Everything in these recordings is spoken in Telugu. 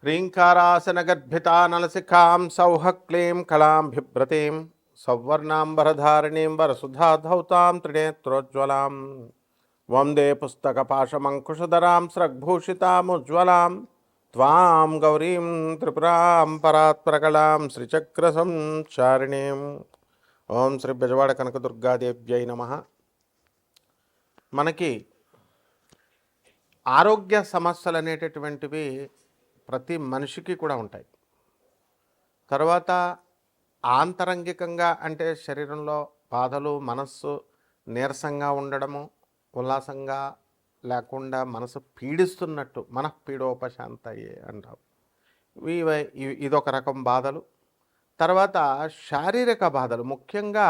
ह्रीङ्कारासनगर्भितानलसिखां सौहक्लीं कलां बिभ्रतीं सौवर्णाम्बरधारिणीं वरसुधाधौतां त्रिनेत्रोज्ज्वलां वन्दे पुस्तकपाशमङ्कुशधरां स्रग्भूषितामुज्ज्वलां त्वां गौरीं त्रिपुरां परात्परकलां श्रीचक्रसंचारिणीं ఓం శ్రీ బెజవాడ కనకదుర్గాదేవ్యై నమః. మనకి ఆరోగ్య సమస్యలు అనేటటువంటివి ప్రతి మనిషికి కూడా ఉంటాయి. తర్వాత ఆంతరంగికంగా అంటే శరీరంలో బాధలు, మనస్సు నీరసంగా ఉండడము, ఉల్లాసంగా లేకుండా మనసు పీడిస్తున్నట్టు మనఃపీడోపశాంతయే అంటాం. ఇదొక రకం బాధలు. తర్వాత శారీరక బాధలు, ముఖ్యంగా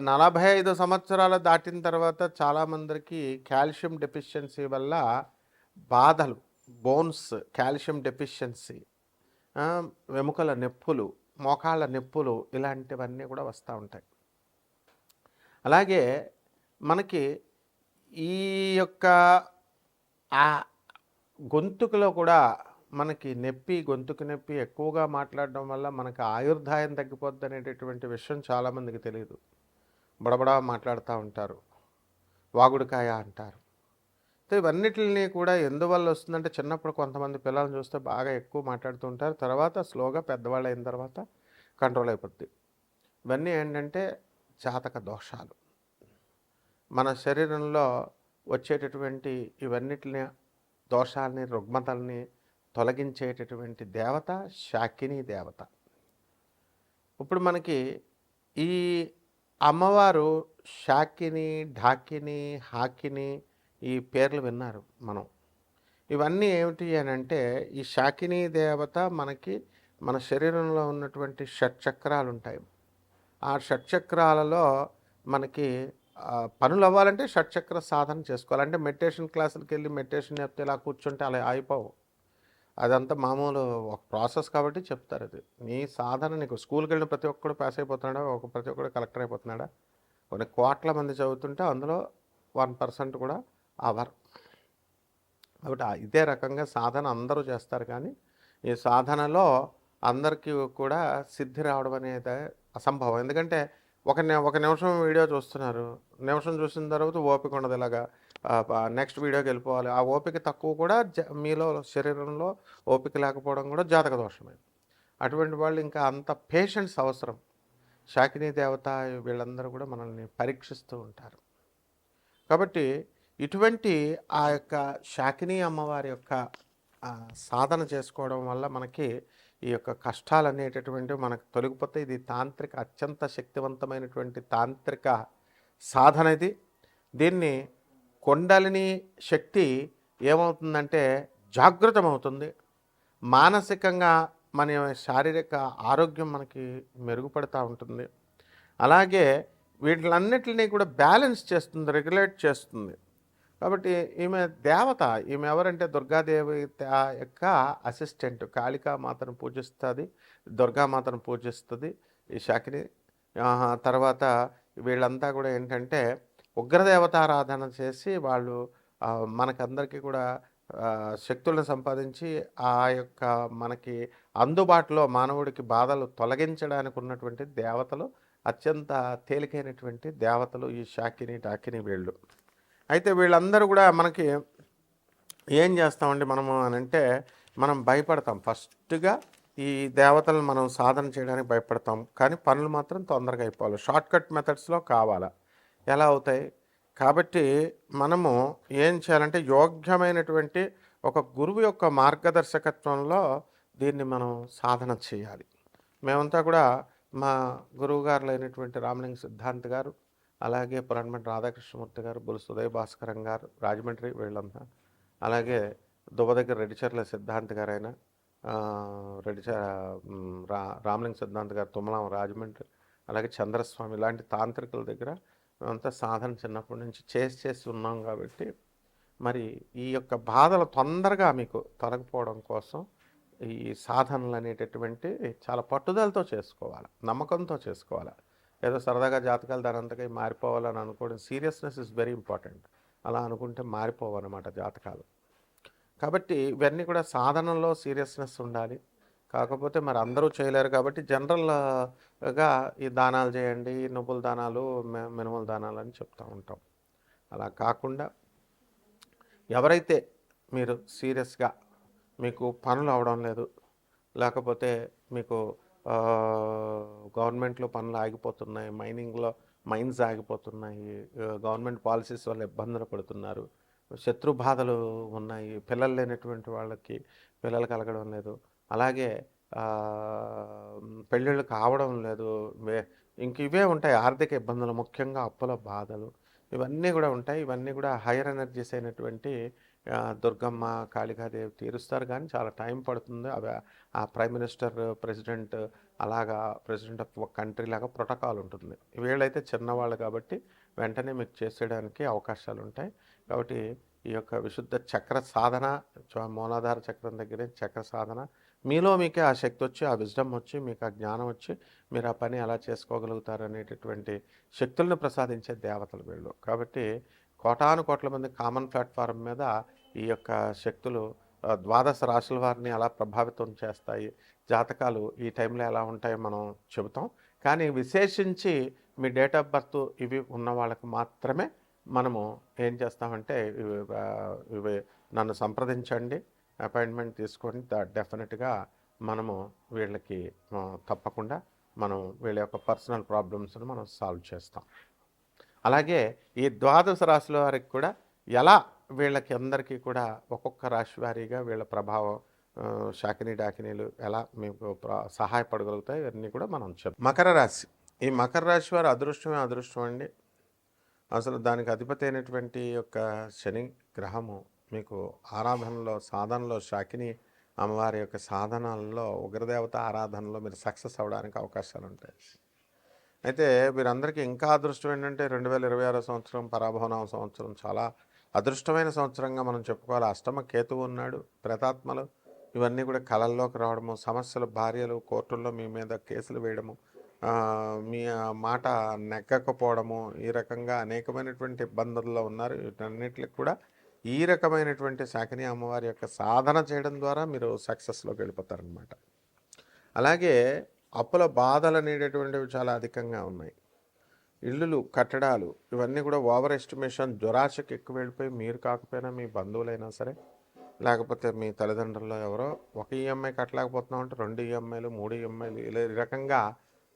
45 సంవత్సరాలు దాటిన తర్వాత చాలామందికి కాల్షియం డెఫిషియన్సీ వల్ల బాధలు, బోన్స్ కాల్షియం డెఫిషియన్సీ, వెముకల నొప్పులు, మోకాళ్ళ నొప్పులు ఇలాంటివన్నీ కూడా వస్తూ ఉంటాయి. అలాగే మనకి ఈ యొక్క గొంతుకులో కూడా మనకి గొంతుకు నొప్పి ఎక్కువగా మాట్లాడడం వల్ల మనకు ఆయుర్దాయం తగ్గిపోద్ది అనేటటువంటి విషయం చాలామందికి తెలియదు. బడబడా మాట్లాడుతూ ఉంటారు, వాగుడుకాయ అంటారు. సో ఇవన్నిటిని కూడా ఎందువల్ల వస్తుందంటే, చిన్నప్పుడు కొంతమంది పిల్లల్ని చూస్తే బాగా ఎక్కువ మాట్లాడుతూ ఉంటారు, తర్వాత స్లోగా పెద్దవాళ్ళు అయిన తర్వాత కంట్రోల్ అయిపోద్ది. ఇవన్నీ ఏంటంటే జాతక దోషాలు. మన శరీరంలో వచ్చేటటువంటి ఇవన్నిటిని దోషాలని, రుగ్మతల్ని తొలగించేటటువంటి దేవత శాకిని దేవత. ఇప్పుడు మనకి ఈ అమ్మవారు శాకిని, ఢాకిని, హాకిని ఈ పేర్లు విన్నారు మనం. ఇవన్నీ ఏమిటి అని అంటే, ఈ శాకిని దేవత మనకి మన శరీరంలో ఉన్నటువంటి షట్చక్రాలు ఉంటాయి. ఆ షట్చక్రాలలో మనకి పనులు అవ్వాలంటే షట్చక్ర సాధన చేసుకోవాలి. అంటే మెడిటేషన్ క్లాసులకి వెళ్ళి మెడిటేషన్ చెప్తే ఇలా కూర్చుంటే అలా అయిపోవు. అదంతా మామూలు ఒక ప్రాసెస్ కాబట్టి చెప్తారు. అది నీ సాధన. నీకు స్కూల్కి వెళ్ళిన ప్రతి ఒక్కడు పాస్ అయిపోతున్నాడా, ప్రతి ఒక్కడు కలెక్టర్ అయిపోతున్నాడా? కొన్ని కోట్ల మంది చదువుతుంటే అందులో 1% కూడా అవర్. కాబట్టి ఇదే రకంగా సాధన అందరూ చేస్తారు, కానీ ఈ సాధనలో అందరికీ కూడా సిద్ధి రావడం అనేది అసంభవం. ఎందుకంటే ఒక నిమిషం వీడియో చూస్తున్నారు, నిమిషం చూసిన తర్వాత ఓపిక ఉండదు, ఇలాగా నెక్స్ట్ వీడియోకి వెళ్ళిపోవాలి. ఆ ఓపిక తక్కువ కూడా మీలో శరీరంలో ఓపిక లేకపోవడం కూడా జాతక దోషమే. అటువంటి వాళ్ళు ఇంకా అంత పేషెన్స్ అవసరం. శాకిని దేవత వీళ్ళందరూ కూడా మనల్ని పరీక్షిస్తూ ఉంటారు. కాబట్టి ఇటువంటి ఆ యొక్క శాకిని అమ్మవారి యొక్క సాధన చేసుకోవడం వల్ల మనకి ఈ యొక్క కష్టాలు అనేటటువంటివి మనకు తొలగిపోతే ఇది తాంత్రిక, అత్యంత శక్తివంతమైనటువంటి తాంత్రిక సాధన ఇది. దీన్ని కుండలిని శక్తి ఏమవుతుందంటే జాగృతమవుతుంది. మానసికంగా మన శారీరక ఆరోగ్యం మనకి మెరుగుపడుతూ ఉంటుంది. అలాగే వీటిలన్నిటినీ కూడా బ్యాలెన్స్ చేస్తుంది, రెగ్యులేట్ చేస్తుంది. కాబట్టి ఈమె దేవత. ఈమె ఎవరంటే దుర్గాదేవి యొక్క అసిస్టెంట్. కాళికామాతను పూజిస్తుంది, దుర్గామాతను పూజిస్తుంది ఈ శాకిని. తర్వాత వీళ్ళంతా కూడా ఏంటంటే ఉగ్రదేవతారాధన చేసి వాళ్ళు మనకందరికీ కూడా శక్తులను సంపాదించి ఆ యొక్క మనకి అందుబాటులో మానవుడికి బాధలు తొలగించడానికి ఉన్నటువంటి దేవతలు, అత్యంత తేలికైనటువంటి దేవతలు ఈ శాకిని, డాకిని వీళ్ళు. అయితే వీళ్ళందరూ కూడా మనకి ఏం చేస్తామండి మనము అని అంటే, మనం భయపడతాం. ఫస్ట్గా ఈ దేవతలను మనం సాధన చేయడానికి భయపడతాం, కానీ పనులు మాత్రం తొందరగా అయిపోవాలి. షార్ట్కట్ మెథడ్స్లో కావాలా, ఎలా అవుతాయి? కాబట్టి మనము ఏం చేయాలంటే, యోగ్యమైనటువంటి ఒక గురువు యొక్క మార్గదర్శకత్వంలో దీన్ని మనం సాధన చేయాలి. మేమంతా కూడా మా గురువుగారులు అయినటువంటి రామలింగ సిద్ధాంత్ గారు, అలాగే పురాణమఠ రాధాకృష్ణమూర్తి గారు, బులుసు ఉదయ భాస్కరం గారు రాజమండ్రి, వీళ్ళంతా, అలాగే దువ్వ దగ్గర రెడ్డిచర్ల సిద్ధాంత్ గారు అయినా, రామలింగ సిద్ధాంత్ గారు తుమ్మలం రాజమండ్రి, అలాగే చంద్రస్వామి, ఇలాంటి తాంత్రికుల దగ్గర మేమంతా సాధన చిన్నప్పటి నుంచి చేసి ఉన్నాం. కాబట్టి మరి ఈ యొక్క బాధలు తొందరగా మీకు తొలగిపోవడం కోసం ఈ సాధనలు అనేటటువంటి చాలా పట్టుదలతో చేసుకోవాలి, నమ్మకంతో చేసుకోవాలి. ఏదో సరదాగా జాతకాలు దానంతగా మారిపోవాలని అనుకోవడం, సీరియస్నెస్ ఇస్ వెరీ ఇంపార్టెంట్. అలా అనుకుంటే మారిపోవన్నమాట జాతకాలు. కాబట్టి ఇవన్నీ కూడా సాధనలో సీరియస్నెస్ ఉండాలి. కాకపోతే మరి అందరూ చేయలేరు కాబట్టి జనరల్‌గా ఈ దానాలు చేయండి, నువ్వుల దానాలు, మినుముల దానాలు అని చెప్తా ఉంటాం. అలా కాకుండా ఎవరైతే మీరు సీరియస్‌గా మీకు పనులు అవ్వడం లేదు, లేకపోతే మీకు గవర్నమెంట్‌లో పనులు ఆగిపోతున్నాయి, మైన్స్ ఆగిపోతున్నాయి, గవర్నమెంట్ పాలిసీస్ వల్ల ఇబ్బందులు పడుతున్నారు, శత్రు బాధలు ఉన్నాయి, పిల్లలు లేనటువంటి వాళ్ళకి పిల్లలు కలగడం లేదు, అలాగే పెళ్ళిళ్ళు కావడం లేదు, ఇంక ఇవే ఉంటాయి ఆర్థిక ఇబ్బందులు, ముఖ్యంగా అప్పుల బాధలు, ఇవన్నీ కూడా ఉంటాయి. ఇవన్నీ కూడా హైయర్ ఎనర్జీస్ అయినటువంటి దుర్గమ్మ, కాళికాదేవి తీరుస్తారు, కానీ చాలా టైం పడుతుంది. అవి ఆ ప్రైమ్ మినిస్టర్, ప్రెసిడెంట్, అలాగా ప్రెసిడెంట్ ఆఫ్ ఒక కంట్రీ లాగా ప్రోటోకాల్ ఉంటుంది. వీళ్ళైతే చిన్నవాళ్ళు కాబట్టి వెంటనే మీకు చేసేయడానికి అవకాశాలు ఉంటాయి. కాబట్టి ఈ యొక్క విశుద్ధ చక్ర సాధన, మూలాధార చక్రం దగ్గరే చక్ర సాధన, మీలో మీకే ఆ శక్తి వచ్చి, ఆ విజ్డమ్ వచ్చి, మీకు ఆ జ్ఞానం వచ్చి, మీరు ఆ పని ఎలా చేసుకోగలుగుతారు అనేటటువంటి శక్తులను ప్రసాదించే దేవతలు వీళ్ళు. కాబట్టి కోటాను కోట్ల మంది కామన్ ప్లాట్ఫారం మీద ఈ యొక్క శక్తులు ద్వాదశ రాశుల వారిని ఎలా ప్రభావితం చేస్తాయి, జాతకాలు ఈ టైంలో ఎలా ఉంటాయో మనం చెబుతాం. కానీ విశేషించి మీ డేట్ ఆఫ్ బర్త్ ఇవి ఉన్న వాళ్ళకి మాత్రమే మనము ఏం చేస్తామంటే ఇవి నన్ను సంప్రదించండి, అపాయింట్మెంట్ తీసుకోండి, డెఫినెట్గా మనము వీళ్ళకి తప్పకుండా మనం వీళ్ళ యొక్క పర్సనల్ ప్రాబ్లమ్స్ని మనం సాల్వ్ చేస్తాం. అలాగే ఈ ద్వాదశ రాశుల వారికి కూడా ఎలా వీళ్ళకి అందరికీ కూడా ఒక్కొక్క రాశి వారీగా వీళ్ళ ప్రభావం, శాకిని డాకినీలు ఎలా మీకు సహాయపడగలుగుతాయి, ఇవన్నీ కూడా మనం చెప్తాం. మకర రాశి, ఈ మకర రాశి వారు అదృష్టమే అదృష్టం అండి. అసలు దానికి అధిపతి అయినటువంటి యొక్క శని గ్రహము మీకు ఆరాధనలో, సాధనలో, శాకిని అమ్మవారి యొక్క సాధనాలలో, ఉగ్రదేవత ఆరాధనలో మీరు సక్సెస్ అవ్వడానికి అవకాశాలు ఉంటాయి. అయితే వీరందరికీ ఇంకా అదృష్టం ఏంటంటే 2026 సంవత్సరం పరాభవనామ సంవత్సరం చాలా అదృష్టమైన సంవత్సరంగా మనం చెప్పుకోవాలి. అష్టమ కేతువు ఉన్నాడు, ప్రేతాత్మలు ఇవన్నీ కూడా కళల్లోకి రావడము, సమస్యలు, భార్యలు కోర్టుల్లో మీ మీద కేసులు వేయడము, మీ మాట నెగ్గకపోవడము, ఈ రకంగా అనేకమైనటువంటి ఇబ్బందుల్లో ఉన్నారు. వీటన్నిటికి కూడా ఈ రకమైనటువంటి శాకిని అమ్మవారి యొక్క సాధన చేయడం ద్వారా మీరు సక్సెస్లోకి వెళ్ళిపోతారనమాట. అలాగే అప్పుల బాధలు అనేటటువంటివి చాలా అధికంగా ఉన్నాయి. ఇళ్ళు, కట్టడాలు ఇవన్నీ కూడా ఓవర్ ఎస్టిమేషన్, దురాశకి ఎక్కువ వెళ్ళిపోయి, మీరు కాకపోయినా మీ బంధువులైనా సరే, లేకపోతే మీ తల్లిదండ్రుల్లో ఎవరో ఒక ఈఎంఐ కట్టలేకపోతున్నామంటే 2 ఈఎంఐలు, 3 ఈఎంఐలు, ఇలా ఈ రకంగా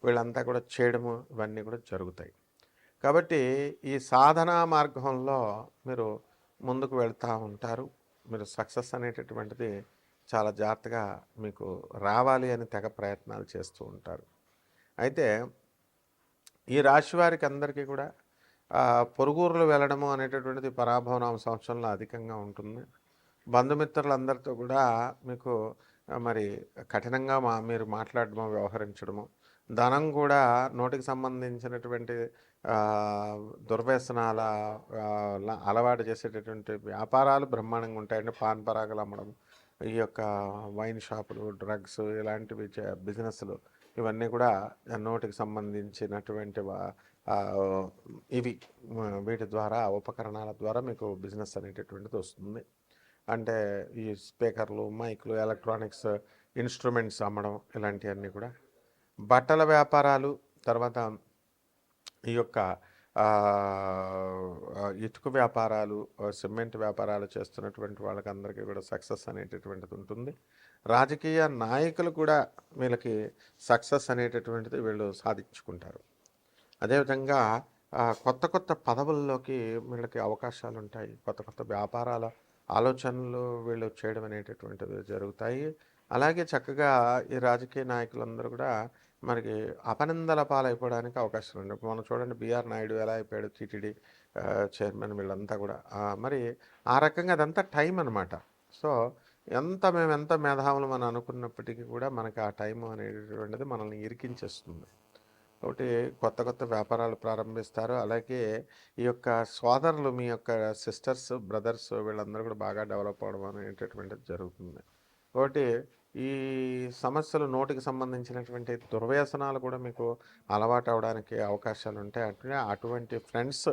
వీళ్ళంతా కూడా చేయడము, ఇవన్నీ కూడా జరుగుతాయి. కాబట్టి ఈ సాధనా మార్గంలో మీరు ముందుకు వెళ్తూ ఉంటారు. మీరు సక్సెస్ అనేటటువంటిది చాలా జాగ్రత్తగా మీకు రావాలి అని తెగ ప్రయత్నాలు చేస్తూ ఉంటారు. అయితే ఈ రాశి వారికి అందరికీ కూడా పొరుగురులు వెళ్ళడము అనేటటువంటిది పరాభవనామ సంవత్సరంలో అధికంగా ఉంటుంది. బంధుమిత్రులందరితో కూడా మీకు మరి కఠినంగా మీరు మాట్లాడడము, వ్యవహరించడము, ధనం కూడా నోటికి సంబంధించినటువంటి దుర్వ్యసనాల అలవాటు చేసేటటువంటి వ్యాపారాలు బ్రహ్మాండంగా ఉంటాయండి. పాన్ పరాగలు అమ్మడం, ఈ యొక్క వైన్ షాపులు, డ్రగ్స్ ఇలాంటివి బిజినెస్లు, ఇవన్నీ కూడా నోటికి సంబంధించినటువంటి ఇవి వీటి ద్వారా, ఉపకరణాల ద్వారా మీకు బిజినెస్ అనేటటువంటిది వస్తుంది. అంటే ఈ స్పీకర్లు, మైక్లు, ఎలక్ట్రానిక్స్ ఇన్స్ట్రుమెంట్స్ అమ్మడం, ఇలాంటివన్నీ కూడా. బట్టల వ్యాపారాలు, తర్వాత ఈ యొక్క ఇటుక వ్యాపారాలు, సిమెంట్ వ్యాపారాలు చేస్తున్నటువంటి వాళ్ళకి అందరికీ కూడా సక్సెస్ అనేటటువంటిది ఉంటుంది. రాజకీయ నాయకులు కూడా వీళ్ళకి సక్సెస్ అనేటటువంటిది వీళ్ళు సాధించుకుంటారు. అదేవిధంగా కొత్త కొత్త పదవుల్లోకి వీళ్ళకి అవకాశాలు ఉంటాయి. కొత్త కొత్త వ్యాపారాల ఆలోచనలు వీళ్ళు చేయడం అనేటటువంటివి జరుగుతాయి. అలాగే చక్కగా ఈ రాజకీయ నాయకులందరూ కూడా మనకి అపనిందల పాలైపోవడానికి అవకాశాలు ఉన్నాయి. మనం చూడండి, బిఆర్ నాయుడు ఎలా అయిపోయాడు, టీటీడీ చైర్మన్, వీళ్ళంతా కూడా మరి ఆ రకంగా అదంతా టైం అనమాట. సో మేము ఎంత మేధావులు మనం అనుకున్నప్పటికీ కూడా మనకి ఆ టైం అనేటటువంటిది మనల్ని ఇరికించేస్తుంది. ఒకటి కొత్త కొత్త వ్యాపారాలు ప్రారంభిస్తారు. అలాగే ఈ యొక్క సోదరులు, మీ యొక్క సిస్టర్స్, బ్రదర్స్ వీళ్ళందరూ కూడా బాగా డెవలప్ అవ్వడం అనేటటువంటిది జరుగుతుంది. ఒకటి ఈ సమస్యలు, నోటికి సంబంధించినటువంటి దుర్వ్యసనాలు కూడా మీకు అలవాటు అవడానికి అవకాశాలు ఉంటాయి. అంటే అటువంటి ఫ్రెండ్స్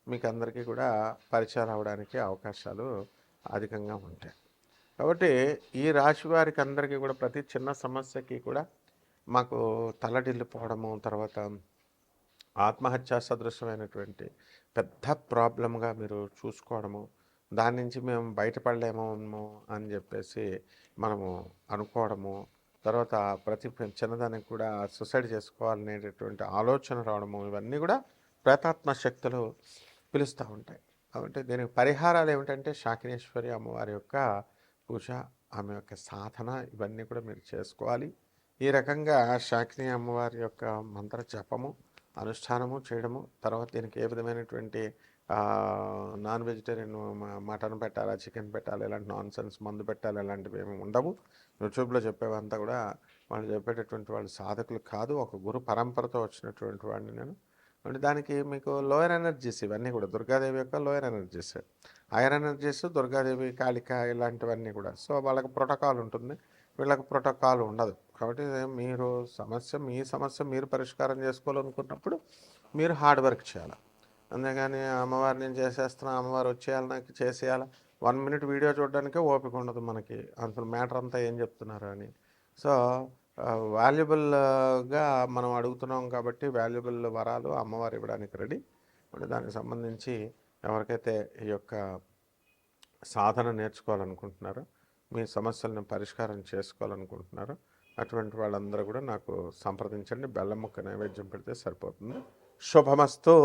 మీకు అందరికీ కూడా పరిచయాలు అవడానికి అవకాశాలు అధికంగా ఉంటాయి. కాబట్టి ఈ రాశి వారికి అందరికీ కూడా ప్రతి చిన్న సమస్యకి కూడా మాకు తలడిల్లిపోవడము, తర్వాత ఆత్మహత్యా సదృశమైనటువంటి పెద్ద ప్రాబ్లమ్గా మీరు చూసుకోవడము, దాని నుంచి మేము బయటపడలేమో అని చెప్పేసి మనము అనుకోవడము, తర్వాత ప్రతి చిన్నదానికి కూడా సూసైడ్ చేసుకోవాలనేటటువంటి ఆలోచన రావడము, ఇవన్నీ కూడా ప్రేతాత్మ శక్తులు పిలుస్తూ ఉంటాయి. కాబట్టి దీనికి పరిహారాలు ఏమిటంటే శాకినేశ్వరి అమ్మవారి యొక్క పూజ, ఆమె యొక్క సాధన, ఇవన్నీ కూడా మీరు చేసుకోవాలి. ఈ రకంగా శాకిని అమ్మవారి యొక్క మంత్ర జపము, అనుష్ఠానము చేయడము, తర్వాత దీనికి ఏ విధమైనటువంటి నాన్ వెజిటేరియన్ మటన్ పెట్టాలా, చికెన్ పెట్టాలి, ఇలాంటి నాన్ సెన్స్ మందు పెట్టాలి, ఇలాంటివి ఏమి ఉండవు. యూట్యూబ్లో చెప్పేవంతా కూడా వాళ్ళు చెప్పేటటువంటి వాళ్ళు సాధకులు కాదు, ఒక గురు పరంపరతో వచ్చినటువంటి వాడిని నేను. అంటే దానికి మీకు లోయర్ ఎనర్జీస్ ఇవన్నీ కూడా దుర్గాదేవి యొక్క lower energies, hire energies Durgadevi, Kalika ఇలాంటివన్నీ కూడా. సో వాళ్ళకి ప్రోటోకాల్ ఉంటుంది, వీళ్ళకి ప్రోటోకాల్ ఉండదు. కాబట్టి మీరు మీ సమస్య మీరు పరిష్కారం చేసుకోవాలనుకున్నప్పుడు మీరు హార్డ్ వర్క్ చేయాలి. అంతేగాని అమ్మవారు నేను చేసేస్తున్నా, అమ్మవారు వచ్చేయాలి నాకు చేసేయాలి, 1 మినిట్ వీడియో చూడడానికే ఓపిక ఉండదు మనకి, అసలు మ్యాటర్ అంతా ఏం చెప్తున్నారు అని. సో వాల్యుబుల్గా మనం అడుగుతున్నాం కాబట్టి వాల్యుబుల్ వరాలు అమ్మవారు ఇవ్వడానికి రెడీ. అంటే దానికి సంబంధించి ఎవరికైతే ఈ యొక్క సాధన నేర్చుకోవాలనుకుంటున్నారో, మీ సమస్యలను పరిష్కారం చేసుకోవాలనుకుంటున్నారో అటువంటి వాళ్ళందరూ కూడా నాకు సంప్రదించండి. బెల్లం ముక్క నైవేద్యం పెడితే సరిపోతుంది. శుభమస్తు.